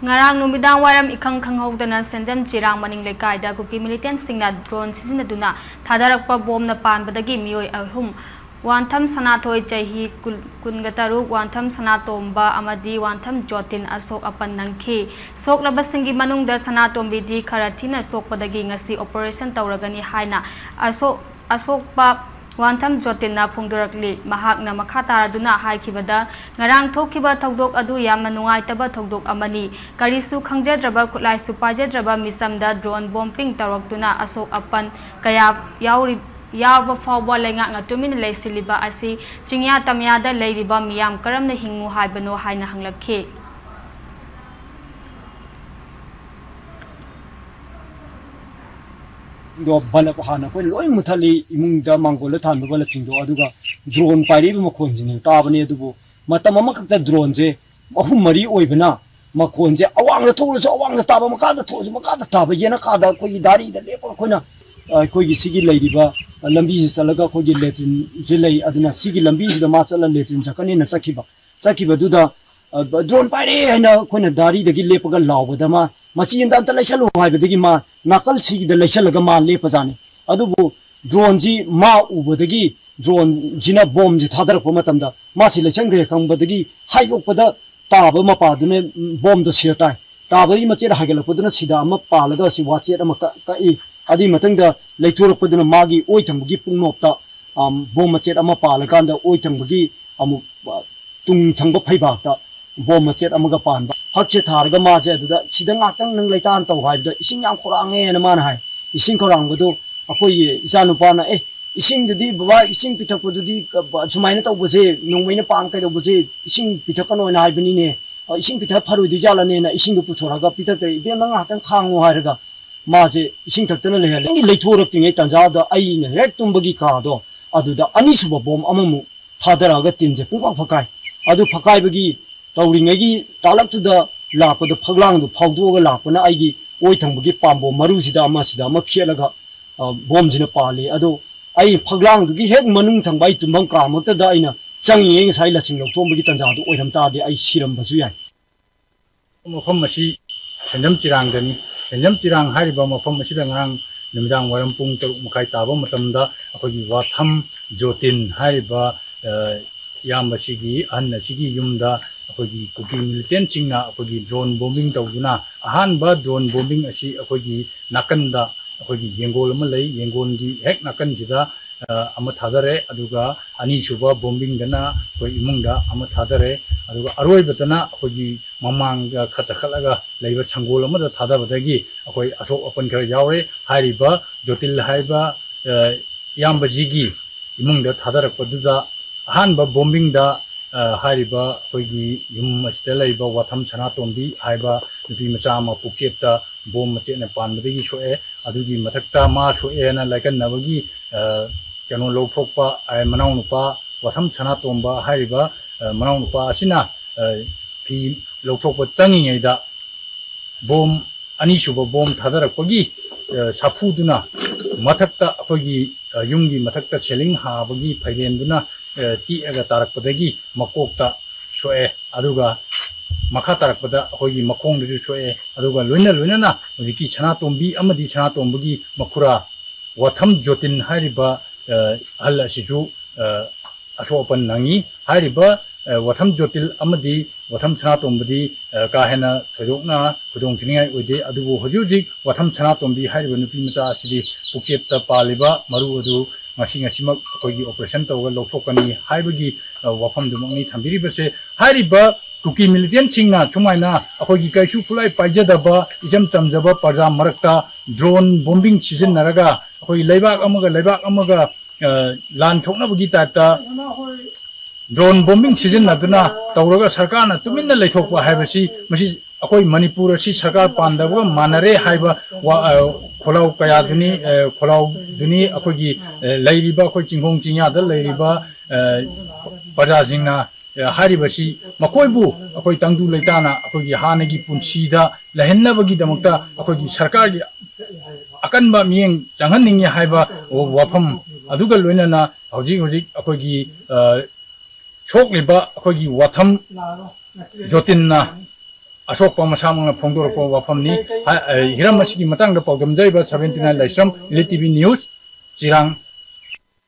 Ngarang numidang waram ikhang khanghaudana senjam chirang maning lekaida kuki militant singna drone sisinaduna thadarakpa bom na panbadagi mioi ahum wantham sanathoi chahi kungataru wantham sanatomba amadi wantham jotin asok apan nangkhi soklaba singi manungda sanatombi di kharathina sokpadagi ngasi operation tawragani haina asokpa Wantham Jotina Fundurakli, Mahakna Makataraduna Haikibada, Narang Tokiba Togdok Adu Yamanungai Taba Togdok Amani, Karisu Kangjadraba Kulai Supajadraba Misamda drone bombing Taraktuna Asok Apan, Kaya Yawa Fawa Lenga Natumin Lay Siliba Asi, Jingya Tamyada Layriba Miam Karam the Hingu Haibano Haina Hanglake. Balap hana ko loy muthali imungda mangol than bala chingdo aduga drone pari ma khonjini tabani adubu matam amakta drone je ahum mari oibna ma khonje awang da tholu awang da taba maka da thoju maka da taba yena ka da koi dari da lepo koina koi gi sigi leiriba lambi salaga koi gi letin jilai aduna sigi lambi da ma chala letin jakani na sakiba duda drone pari hena koina dari da gi lepo ga lawba ma Machi in the Antalashal Hive, the Gima, Nakal Sig, the Lashalaga Lepazani. Adubu, drone G, Ma Ubodagi, drone Gina bomb, the Tadar Pomatamda, Masi Lachangre, Kambadagi, High Opada, Taba Mapa, bomb the Shirtai. Taba Imachera Hagala Pudana Sida, Mapa, Lagasi, Watcher Makai, Adi Matanga, Latur Pudana Magi, Oitam, Gipun Nopta, Bomachet Amapa, Laganda, Oitam Bagi, Tung Tango Paibata, Bomachet Amagapan. Hakche tharga maje duda sidang atang nang leitan taw haibda ising yang khorang e na man hai ising khorang bodu akoi isanu pana ising dudi baba ising pitak bodudi jumaina taw boje nongmaina pang kai do boje ising pitakano na haibni ne ising pitak pharu di jala ne na ising du puthoraga pitak dei be nang atang khango hairaga maje ising taktana lehale ngi leithorok tingai tanja da ai ne hek tumbagi ka do aduda ani suba bom amamu thadaraga tinje pungpa phakai adu phakai bagi Tauringagi talak to the lap of the Paglang, the Pagdoga Lapana Igi, Oitambagi Pambo, Marusida Masida, Makielaga, bombs in a parley, ado I Paglang to give Manung Tambai to Manka, Motadaina, Sang Silas in October Tanzado, Oitam Tadi, I see them Bazuya. Mohamasi, Sendam Chirangani, Sendam Chirang Haribama from Masidangang, Namidang Warampung to Makaitaba Matamda, Akogi Watam, Jotin, Hariba, Yambasigi, Anna Sigi Yumda. Akogi cooking militant chingna akogi drone bombing tawduna ahanba drone bombing asi akogi nakanda akogi yengol ma lei yengon gi hek nakan sida ama thadare aduga ani suba bombing dana koi imungda ama thadare aduga aroi batana akogi mamang ga khachakhalaga leiba changol ama da thadabadagi akoi asok open kar yaure hariba jotil haiba yambajigi imungda thadarakpa duda ahanba bombing da Hariba, Hogi, Yum Stelaiba, Watam Sanatombi, Haiba, the Machama, Puketa, Bom Machin and Pandri Shoe, Adugi Matakta, Marsho Ena, like a Navagi, Cano Low Propa, Manaupa, Watam Sanatomba, Hariba, Manaupa, Sina, P. Low Propa Tanging Eda, Bom Anishuba, Bom Tadara Kogi, Sapuduna, Matakta, Hogi, Yungi, Matakta Selling, Habagi, Paidenduna. Ti aga tarak padagi makokta shoe aduga makha tarak pada hogi makong du shoe aduga loina na hojiki chana tombi amadi chana tombagi makura watham jotin hariba hal asiju ashopan nangi hariba watham jotil amadi watham chana tombadi ka hena thojokna khudong thningai oide adubu hojuji watham chana tombi hariba nupi macha asidi pukchepta paliba maru adu Masing-masing kogi operation tahu kalau lokokani hai bagi wafam dumang ni thambiri bese hari ba kuki militant cingna cuma ina kogi kaisu kulai pajak daba ijam tamjaba parja marakta drone bombing season naraga kogi lebak amaga lan chokna bagi tata drone bombing season naduna tauraga sarkar na tuminna leithok ba hai besi masih akoi Manipur si sarkar pandawa manare hai ba Kolau kaya duni kolau duni akogi lairiba akoi cingkong cingya da lairiba pada jingna hari basi makoibu akoi tangdu leitana akogi hanagi punsida lahenna bagi damakta akogi sarkar gi akan ba mieng jangan ningi haiba wafam aduga loina na hojik akogi chok liba akogi watham jotin na असोकपा मसामंगना फोंदोरपा वाफमनी हिरम मसिगी मतंग द पौदम जैबा 79 लाइसम इले टीवी न्यूज चिरांग